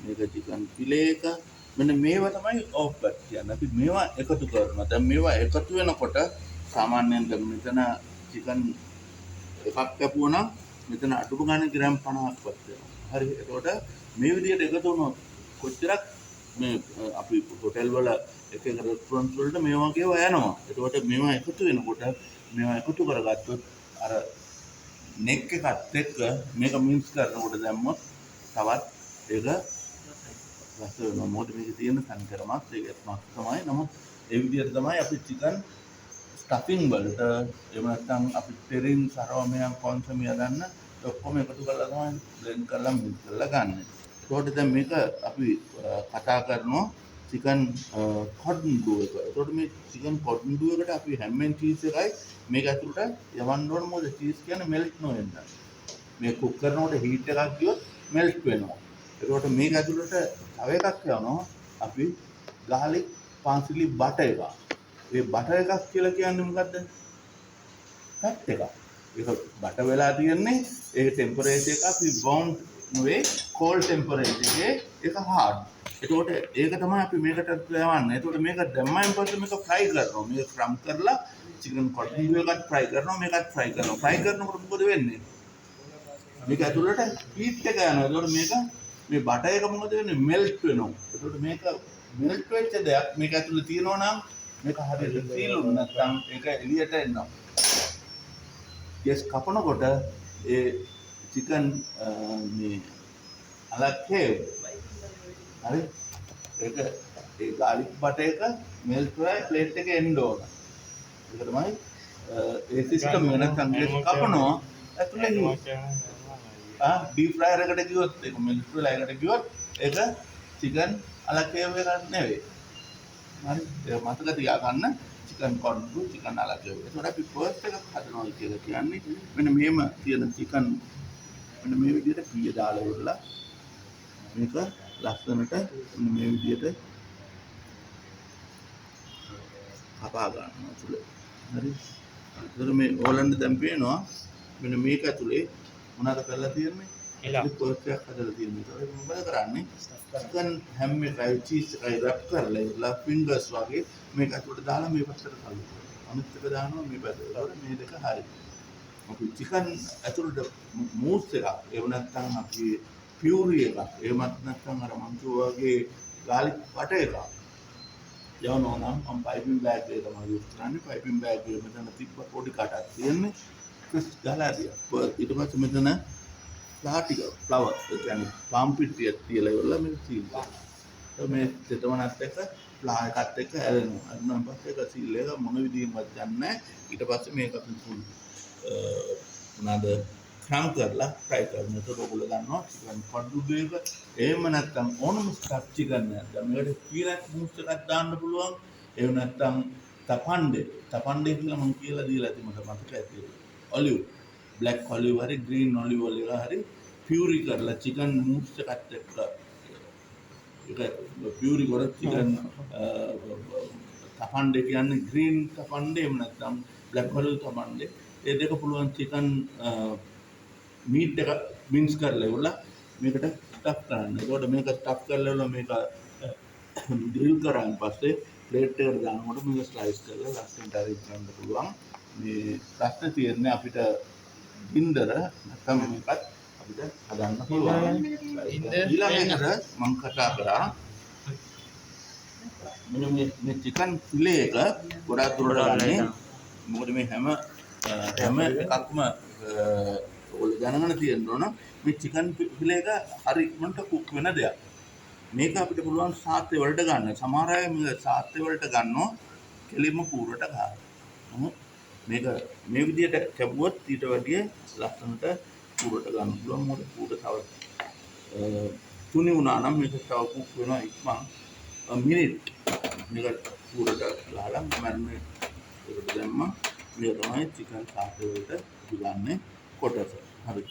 මේක චිකන් ෆිලේ එක. මෙන්න මේවා තමයි ඕෆ්බට් කියන්නේ. අපි මේවා එකතු කරනවා. දැන් මේවා එකතු වෙනකොට සාමාන්‍යයෙන් දැන් මෙතන චිකන් එකක් කැපුවා නම් මෙතන අඩුම ගානේ ග්‍රෑම් 50ක්වත් වෙනවා. හරි. එතකොට මේ විදිහට එකතු වුණොත් කොච්චරක් මේ අපි හොටෙල් වල එක එක රෙස්ටොරන්ට් වලට මේ වගේ ඒවා යනවා. එතකොට මේවා එකතු වෙනකොට මේවා එකතු කරගත්තොත් අර නෙක් එකත් එක්ක මේක මික්ස් කරනකොට දැම්මොත් තවත් ඒක රස වෙනවා. මොකද මේකේ තියෙන සංකරමක් ඒකත් මස් තමයි. නමුත් ඒ විදිහට තමයි අපි චිකන් ස්ටෆින් වලට එහෙම නැත්නම් අපි ටෙරින් සරවමයන් කොන්සමිය ගන්න ඔක්කොම එකතු කරලා තමයි බ්ලෙන්ඩ් කරලා මික්ස් කරලා ගන්න. ඒකට දැන් මේක අපි කතා කරනවා චිකන් කොටන් ඩූ එක. ඒකට මේ චිකන් කොටන් ඩූ එකට අපි හැම්මෙන් චීස් එකයි මේක ඇතුළට යවන්න ඕන. මොකද චීස් කියන්නේ මෙල්ට් නොවෙන්න. මේ කුක් කරනකොට හීට් එකක් ගියොත් මෙල්ට් වෙනවා. ඒකට මේක ඇතුළට තව එකක් යවනවා අපි ගාලික් පාන්සිලි බටර් එකක්. ඒ බටර් එකක් කියලා කියන්නේ මොකද්ද? ෆැට් එකක්. ඒක බටර් වෙලා තියෙන්නේ ඒ ටෙම්පරේචර් එක අපි බවුන්ඩ් නෙවෙයි කෝල්ඩ් ටෙම්පරේචර් එකේ ඒක හાર્ඩ්. ඒකට ඒක තමයි අපි මේකට යවන්නේ. ඒකට මේක දැම්මයින් පස්සේ මේක ෆ්‍රයි කරනවා. මේක ක්‍රම් කරලා චිකන් කොටන් ඩූ එකත් ෆ්‍රයි කරනවා මේකත් ෆ්‍රයි කරනවා. ෆ්‍රයි කරනකොට මොකද වෙන්නේ? මේක ඇතුළට හීට් එක යනවා. ඒකට මේක මේ බටර් එක මොකද වෙන්නේ? මෙල්ට් වෙනවා. ඒකට මේක මෙල්ට් වෙච්ච දෙයක් මේක ඇතුළේ තියෙනවා නම් මේක හරියට සීලුම් නැත්නම් ඒක එළියට එනවා. යස් කපනකොට ඒ චිකන් මේ අලක්කේ හරි ඒක ඒ ගාලික් බටර් එක මෙල්ට් වෙලා ප්ලේට් එකේ එන්න ඕන. ඒක තමයි ඒ සිස්ටම් එක නැත්නම් යස් කපනවා ඇතුළේ ඩීප් ෆ්‍රයර් එකට ගියොත් ඒක මෙල්ට් වෙලා එකට ගියොත් ඒක චිකන් අලක්කේ එකක් නෙවෙයි. හරි ඒක මතක තියාගන්න චිකන් කොට්ටු චිකන් අලක්කේ. ඒකට අපි ෆර්ස්ට් එක හදනවා කියලා කියන්නේ මෙන්න මෙහෙම තියෙන චිකන් මෙන්න මේ විදිහට කීය දාලා ඉවරලා මේක ලස්සනට මෙන්න මේ විදිහට කපා ගන්නවා තුල. හරි. ඒතර මේ ඕලන්ඩ දැන් පේනවා මෙන්න මේක ඇතුලේ මොනවද කරලා තියෙන්නේ? ඒක පර්ෆෙක්ට් හදලා තියෙන්නේ. ඒක මොකද කරන්නේ? චිකන් හැම් එකයි චීස් එකයි රැප් කරලා ඉවරලා ෆින්ගර්ස් වගේ මේක ඇතුලට දාලා මේ පැත්තට කල්ලු කරනවා. අනිත් එක දානවා මේ පැත්තට. ඒතකොට මේ දෙක හරි. අපි චිකන් ඇතුළට මූස් එකක් එහෙම නැත්නම් අපි පියුරි එකක් එහෙමත් නැත්නම් අර මං වගේ ගාලික් බටර් එකක් යවනවා නම් මම පයිපින් බෑග් එක තමයි යූස් කරන්නේ. පයිපින් බෑග් එක මෙතන තිබ්බ පොඩි කටක් තියෙන්නේ. ක්‍රිස් ගහලා දියා. ඊට පස්සේ මෙතන ලාටික ෆ්ලවර් ඒ කියන්නේ පාම් පිටියක් තියලා ඉවරලා මේක සීල් කරනවා. මේ දෙතවනත් එක්ක ෆ්ලා එකත් එක්ක ඇලෙනවා. අන්න පස්සේ ඒක සීල් එක මොන විදිහින්වත් යන්නේ නැහැ. ඊට පස්සේ මේක අපි ෆුල් මොනවාද ක්‍රම් කරලා ෆ්‍රයි කරනවා. ඒක ඔයගොල්ලෝ දන්නවා චිකන් කොට්ටු එක. එහෙම නැත්නම් ඕනම ස්ටෆ් චිකන් නැත්නම් මේකට පීනට් මූස් එකක් දාන්න පුළුවන්. එහෙම නැත්නම් තපන්ඩේ කියලා මම කියලා දීලා ඇති මට මතක ඇති. ඔලිව් බ්ලැක් ඔලිව් හරි ග්‍රීන් ඔලිව් ඔලිව් හරි පියුරි කරලා චිකන් මූස් එකත් එක්ක ඒක පියුරි කරලා චිකන් තපන්ඩේ කියන්නේ ග්‍රීන් තපන්ඩේ එහෙම නැත්නම් බ්ලැක් ඔලිව් තපන්ඩේ ඒ දෙක පුළුවන් චිකන් මීට් එක මික්ස් කරලා ඉවරලා මේකට ස්ටෆ් කරන්න. ඒකට මේක ස්ටෆ් කරලා ඉවරලා මේක ග්‍රිල් කරාන් පස්සේ ප්ලේට් එකට දානකොට මේක ස්ලයිස් කරලා ලස්සනට අරගෙන ගන්න පුළුවන්. මේ ප්‍රශ්න තියෙන්නේ අපිට ගින්දර නැත්නම් මේකත් අපිට හදන්න පුළුවන්. ඊළඟට මම කතා කරා මේ චිකන් ෆිලේ එක ගොඩාක් දුරට ගන්නේ මොකද මේ හැම එකක්ම ඔයගොල්ලෝ දැනගෙන තියෙන්න ඕන මේ චිකන් ෆිලේ එක හරි ඉක්මනට කුක් වෙන දෙයක්. මේක අපිට පුළුවන් සාත්තේ වලට ගන්න. සමහර අය මේ සාත්තේ වලට ගන්නවා කෙලින්ම කූරට ගහනවා. නමුත් මේක මේ විදිහට කැපුවොත් ඊට වැඩිය ලස්සනට කූරට ගන්න පුළුවන්. මොකද කූර තව තුනි වුණා නම් මේක තව කුක් වෙනවා ඉක්මන් මිනිත් මේක කූරට ලාලා මැරිනේට් එකට දැම්මා. මේ තමයි චිකන් සාත්තේ වලට ගන්නේ කොටස. හරි.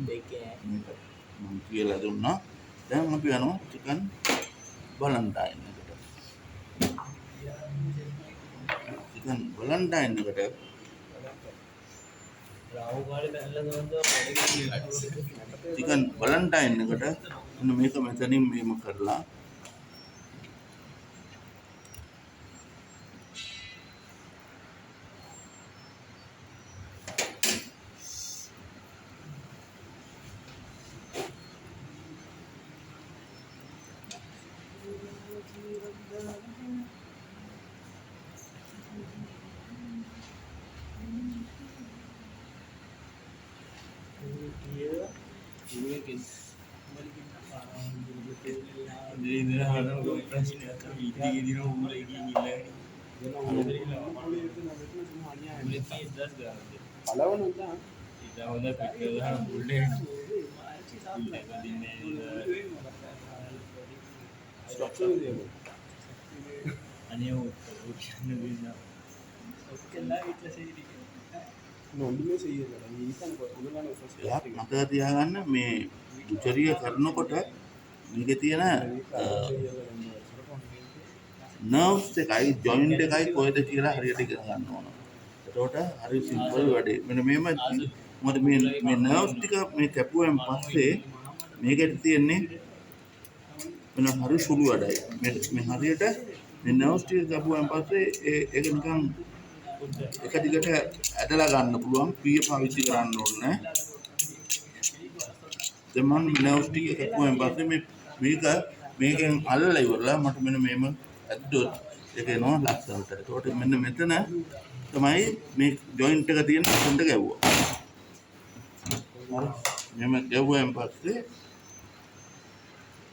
මේක මම කියලා දුන්නා. දැන් අපි යනවා චිකන් බලන්ටයින් එකට. චිකන් බලන්ටයින් එකට chicken Ballotine එකට මෙන්න මේක මෙතනින් මෙහෙම කරලා එයාත් මතක තියාගන්න මේ බුචරිය කරනකොට මේකේ තියෙන නර්ව්ස් එකයි ජොයින්ට් එකයි කොහෙද කියලා හරියට ඉගෙන ගන්න ඕන. එතකොට හරි සිම්පල් වැඩේ. මෙන්න මේම මොකද මේ නර්ව්ස් ටික මේ කැපුවෙන් පස්සේ මේකෙත් තියෙන්නේ වෙන හරි සුළු වැඩයි. මේ හරියට මේ නර්ව්ස් ටික කැපුවෙන් පස්සේ ඒක නිකන් එක දිගට ඇදලා ගන්න පුළුවන්. පීය පාවිච්චි කරන්න ඕනේ නැහැ. දැන් මම නර්ව්ස් ටික කැපුවෙන් පස්සේ මේකෙන් අල්ලලා ඉවරලා මට මෙන්න මේම ඇද්දොත් ඒක එනවා ලස්සනට. ඒකට මෙන්න මෙතන තමයි මේ ජොයින්ට් එක තියෙන කොන්ද ගැව්වා. හරි. මෙහෙම ගැව්වෙන් පස්සේ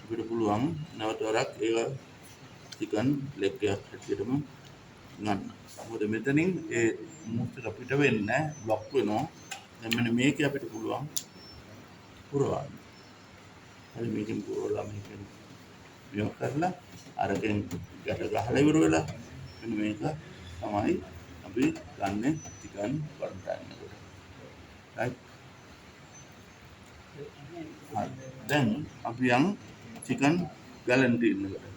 අපිට පුළුවන් නැවත වරක් ඒක චිකන් ලෙග් එකක් හැටියටම ගන්න. මොකද මෙතනින් ඒ මුස්තර අපිට වෙන්නේ නැහැ බ්ලොක් වෙනවා. දැන් මෙන්න මේක අපිට පුළුවන් පුරවන්න. හරි මේකෙන් පුරවලා මේකෙන් මෙහෙම කරලා අරකින් ගැට ගහලා ඉවර වෙලා මෙන්න මේක තමයි අපි ගන්න චිකන් Ballotine එකට. right. දැන් අපි යන් චිකන් Ballotine එකට.